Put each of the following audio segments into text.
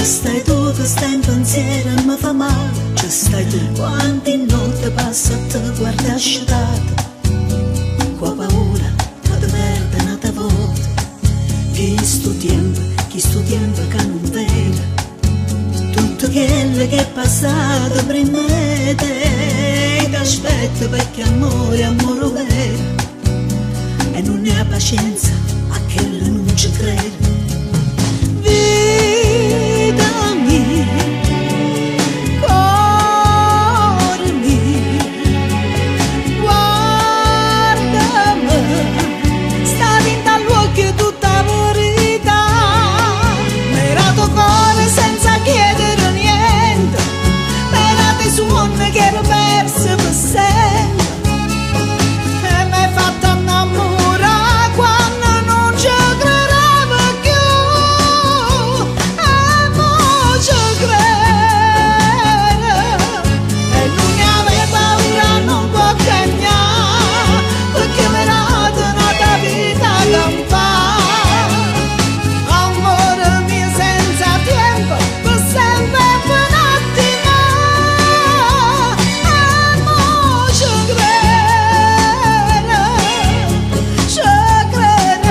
stai tu che stai in pensiero e mi fa male. Ci stai tu quanti notte passa a te guarda asciugata. Qua paura che ti perde una te volta. Chi sto tempo che non vede. Tutto quello che è passato prima di te. Ti aspetto perché amore vero. E non ne ha pazienza a che non ci crede. Vita mia, cuore mio, guardami, sta dentro all'occhio tutta la verità. M'era tuo cuore senza chiedere niente, m'era dei suoni che ero perso per sempre. E m'hai fatto innamorare quando non ci credevo più. E mo ci credo. E non ne avevo paura, non può cagnare, perché mi era donata vita che fa. Amore mio senza tempo, per sempre per un attimo. E mo ci credo, ci credo.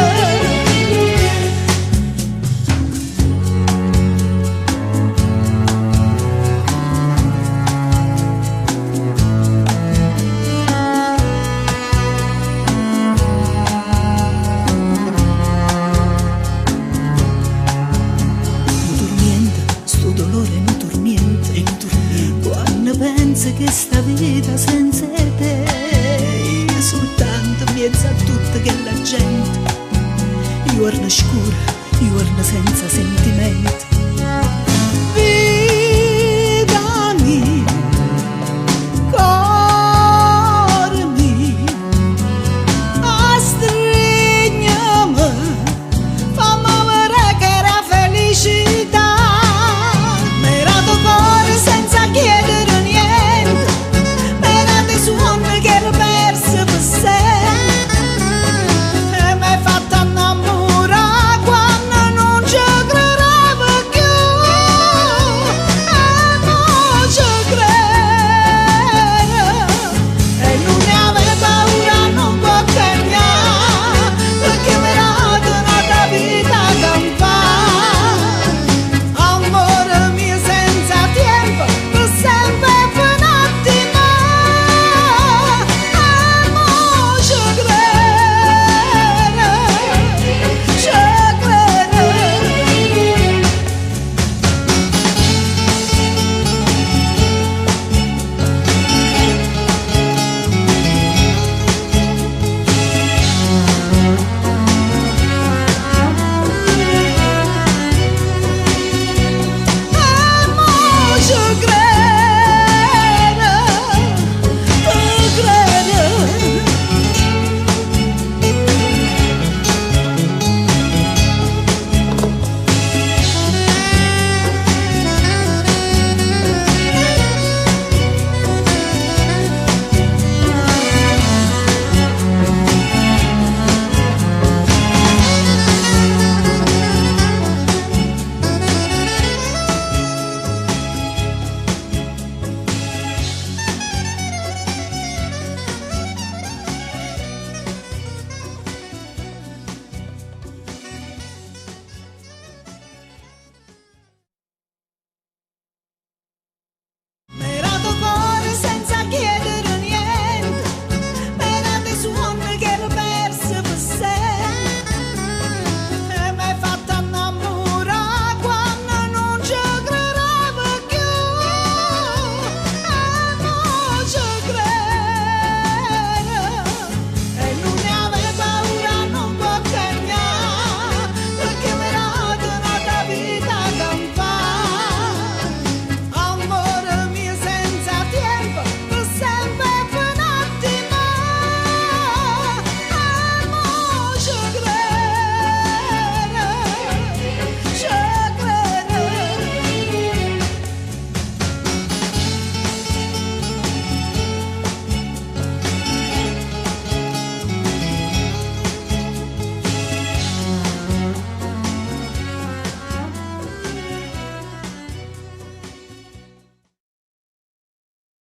Non torniente, sto dolore non torniente. Quando penso che sta vita senza te, io soltanto in mezzo a tutta quella gente, io erano scura, io erano senza sentimenti.